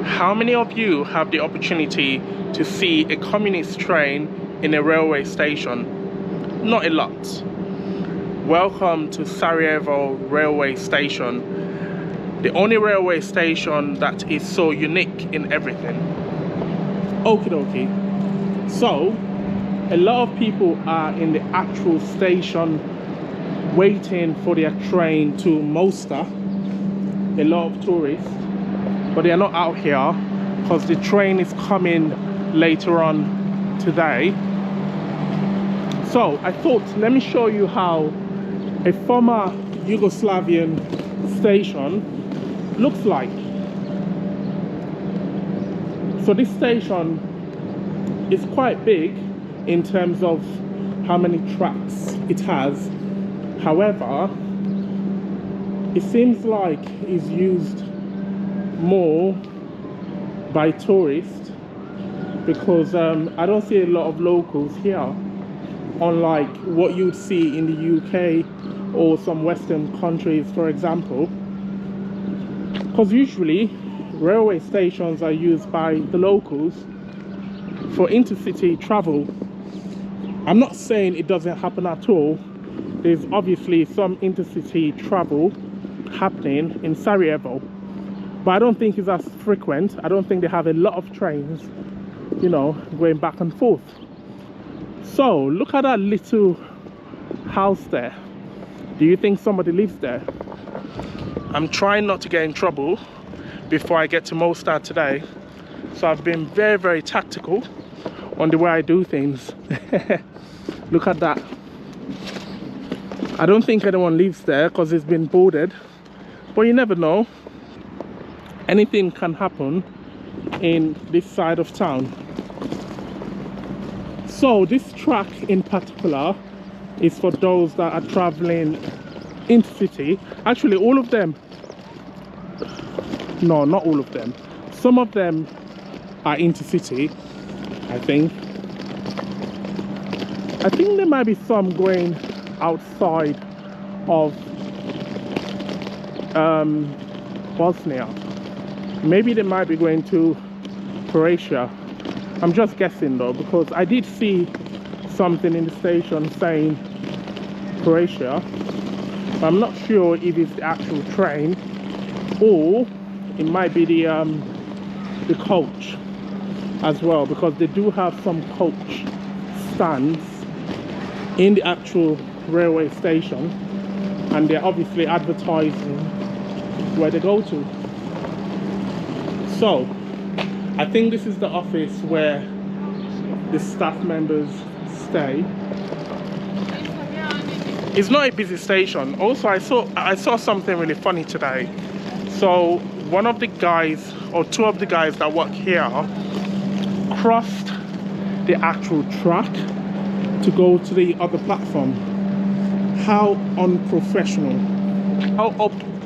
How many of you have the opportunity to see a communist train in a railway station? Not a lot. Welcome to Sarajevo railway station, the only railway station that is so unique in everything. Okie dokie. So, a lot of people are in the actual station waiting for their train to Mostar. A lot of tourists, but they are not out here because the train is coming later on today. So I thought, let me show you how a former Yugoslavian station looks like. So this station is quite big in terms of how many tracks it has. However, it seems like it's used more by tourists because I don't see a lot of locals here, unlike what you'd see in the UK or some Western countries, for example. Because usually railway stations are used by the locals for intercity travel. I'm not saying it doesn't happen at all. There's obviously some intercity travel happening in Sarajevo, but I don't think it's as frequent. I don't think they have a lot of trains, you know, going back and forth. So look at that little house there. Do you think somebody lives there? I'm trying not to get in trouble before I get to Mostar today, so I've been very, very tactical on the way I do things. Look at that. I don't think anyone lives there because it's been boarded, but you never know. Anything can happen in this side of town. So this track in particular is for those that are traveling intercity. Actually, all of them, no, not all of them, some of them are intercity, I think there might be some going outside of Bosnia. Maybe they might be going to Croatia. I'm just guessing though, because I did see something in the station saying Croatia. I'm not sure if it's the actual train or it might be the coach as well, because they do have some coach stands in the actual railway station, and they're obviously advertising where they go to. So I think this is the office where the staff members stay. It's not a busy station. Also, I saw something really funny today. So one of the guys, or two of the guys that work here, crossed the actual track to go to the other platform. How unprofessional.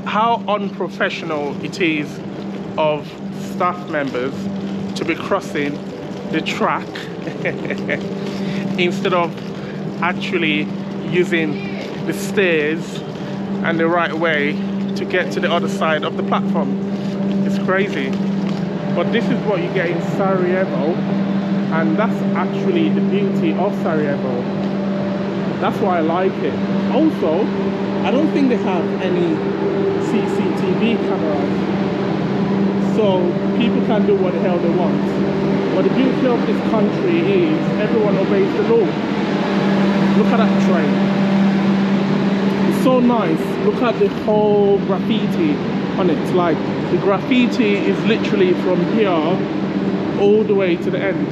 How unprofessional it is of staff members to be crossing the track instead of actually using the stairs and the right way to get to the other side of the platform. It's crazy. But this is what you get in Sarajevo, and that's actually the beauty of Sarajevo. That's why I like it. Also, I don't think they have any CCTV cameras, so people can do what the hell they want. But the beauty of this country is everyone obeys the law. Look at that train. It's so nice. Look at the whole graffiti on it. Like, the graffiti is literally from here all the way to the end.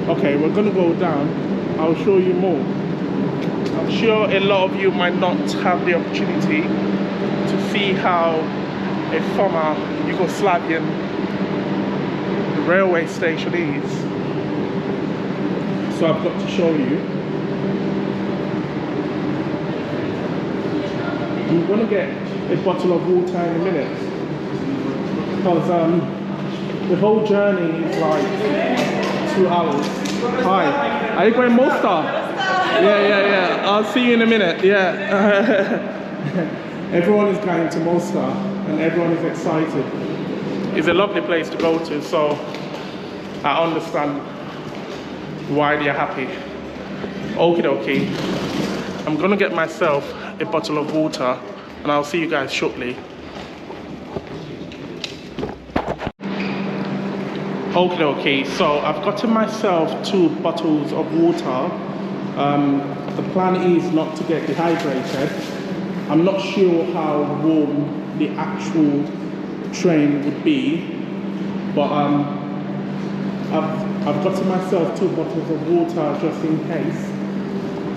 Okay, we're gonna go down. I'll show you more. I'm sure a lot of you might not have the opportunity to see how a former Yugoslavian railway station is. So I've got to show you. I'm gonna get a bottle of water in a minute, because the whole journey is like 2 hours. Hi, are you going Mostar? Yeah. I'll see you in a minute. Yeah. Everyone is going to Mostar and everyone is excited. It's a lovely place to go to, so I understand why they're happy. Okie dokie. I'm gonna get myself a bottle of water and I'll see you guys shortly. Okie dokie, so I've gotten myself 2 bottles of water. The plan is not to get dehydrated. I'm not sure how warm the actual train would be, but I've gotten myself 2 bottles of water just in case.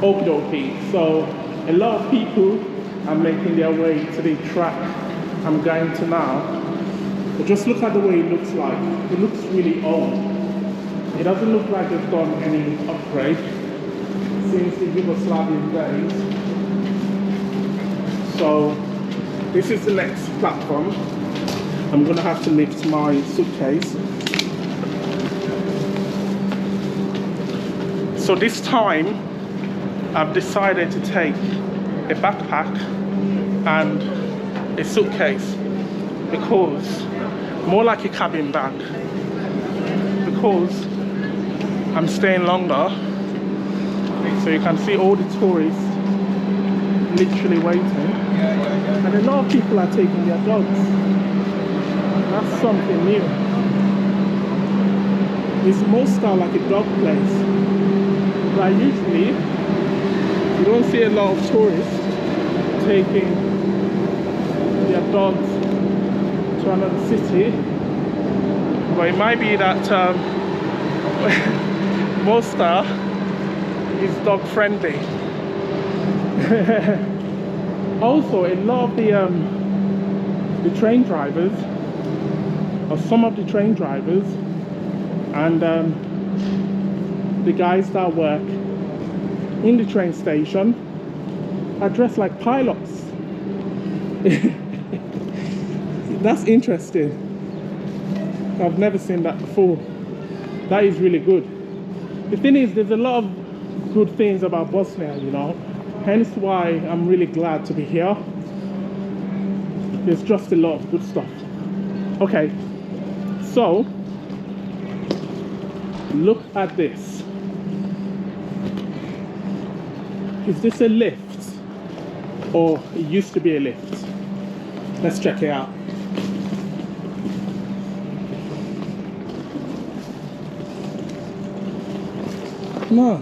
Okie dokie, so a lot of people are making their way to the track I'm going to now. But just look at the way it looks like. It looks really old. It doesn't look like they've done any upgrade since the Yugoslavian days. So this is the next platform. I'm gonna have to lift my suitcase. So this time I've decided to take a backpack and a suitcase, because more like a cabin bag, because I'm staying longer. So you can see all the tourists literally waiting, and a lot of people are taking their dogs. That's something new. It's Moscow like a dog place. Like usually you don't see a lot of tourists taking their dogs to another city, but it might be that Moscow is dog friendly. Also, a lot of the train drivers, or some of the train drivers, and the guys that work in the train station are dressed like pilots. That's interesting. I've never seen that before. That is really good. The thing is, there's a lot of good things about Bosnia, you know, hence why I'm really glad to be here. There's just a lot of good stuff. Okay, so look at this. Is this a lift, or it used to be a lift? Let's check it out. No,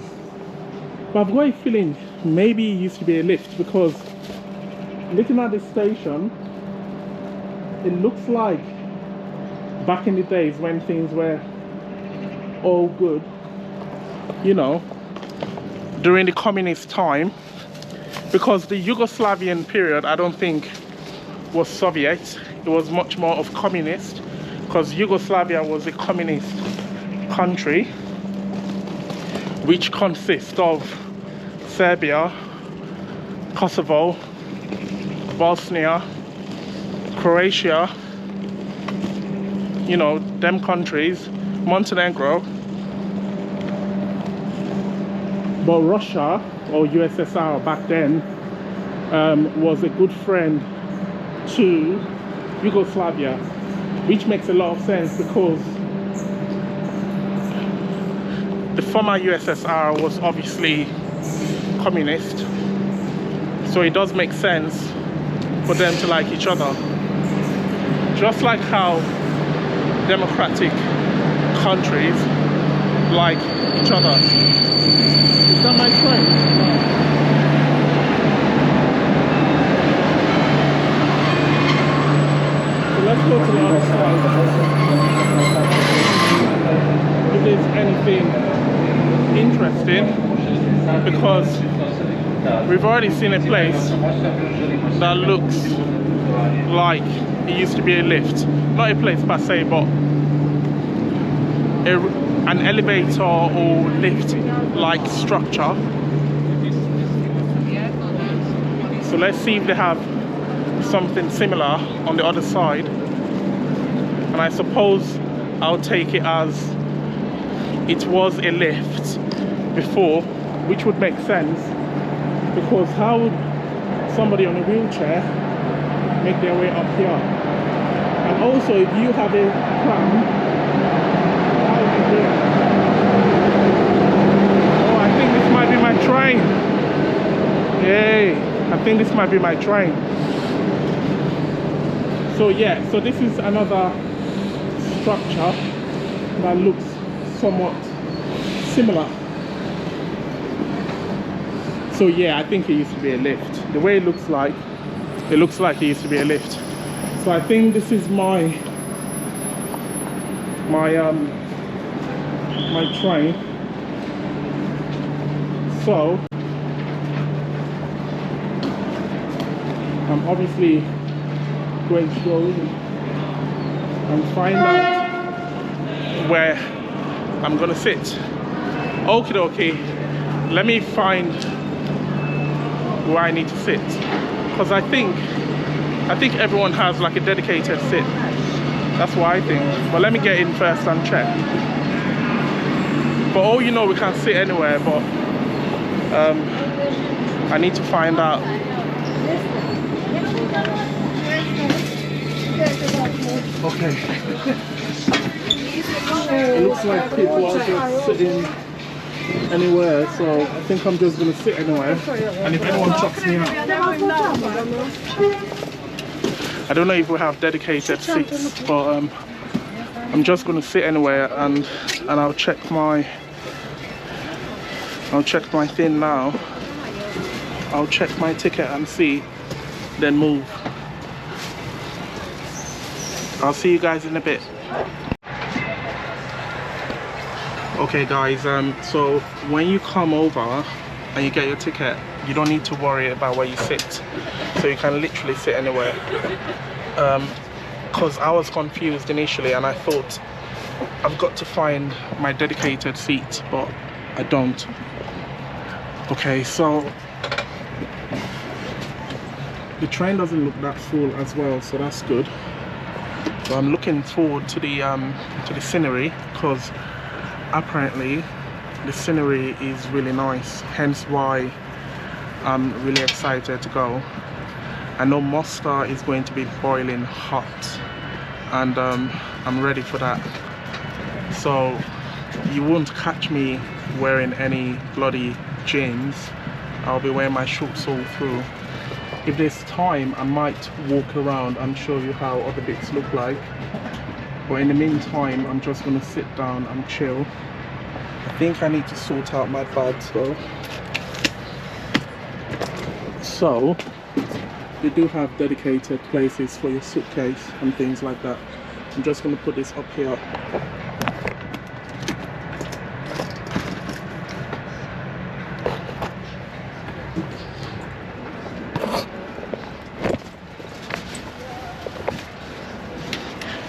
but I've got a feeling maybe it used to be a lift, because looking at this station, it looks like back in the days when things were all good, you know, during the communist time, because the Yugoslavian period I don't think was Soviet. It was much more of communist, because Yugoslavia was a communist country which consists of Serbia, Kosovo, Bosnia, Croatia, you know, them countries, Montenegro. But Russia, or USSR back then, was a good friend to Yugoslavia, which makes a lot of sense, because the former USSR was obviously communist, so it does make sense for them to like each other, just like how democratic countries like each other. Is that my train? So let's go to the other side. If there's anything interesting, because we've already seen a place that looks like it used to be a lift. Not a place per se, but an elevator or lift like structure. So let's see if they have something similar on the other side, and I suppose I'll take it as it was a lift before, which would make sense, because how would somebody on a wheelchair make their way up here? Also, if you have a pram, that would be great. Oh, I think this might be my train. Yay, I think this might be my train. So yeah, so this is another structure that looks somewhat similar. So yeah, I think it used to be a lift. The way it looks like it used to be a lift. So I think this is my train. So I'm obviously going to go in and find out where I'm gonna sit. Okie dokie, let me find where I need to sit, because I think everyone has like a dedicated sit. That's what I think. But let me get in first and check. But all you know, we can't sit anywhere, but I need to find out. Okay. It looks like people are just sitting anywhere, so I think I'm just gonna sit anywhere, and if anyone chucks me out. I don't know if we have dedicated seats, but I'm just gonna sit anywhere, and I'll check my thing now. I'll check my ticket and see, then move. I'll see you guys in a bit. Okay guys, so when you come over and you get your ticket, you don't need to worry about where you sit, so you can literally sit anywhere. Because I was confused initially and I thought I've got to find my dedicated seat, but I don't. Okay, so the train doesn't look that full as well, so that's good. So I'm looking forward to the scenery, because apparently the scenery is really nice, hence why I'm really excited to go. I know Mostar is going to be boiling hot, and I'm ready for that. So you won't catch me wearing any bloody jeans. I'll be wearing my shorts all through. If there's time, I might walk around and show you how other bits look like. But in the meantime, I'm just gonna sit down and chill. I think I need to sort out my bags though. So, they do have dedicated places for your suitcase and things like that. I'm just gonna put this up here.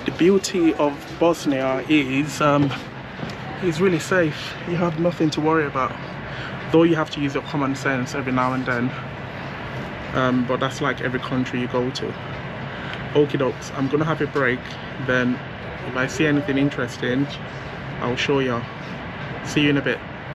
The beauty of Bosnia is really safe. You have nothing to worry about, though you have to use your common sense every now and then, but that's like every country you go to. Okie dokes, I'm gonna have a break, then if I see anything interesting I'll show you. See you in a bit.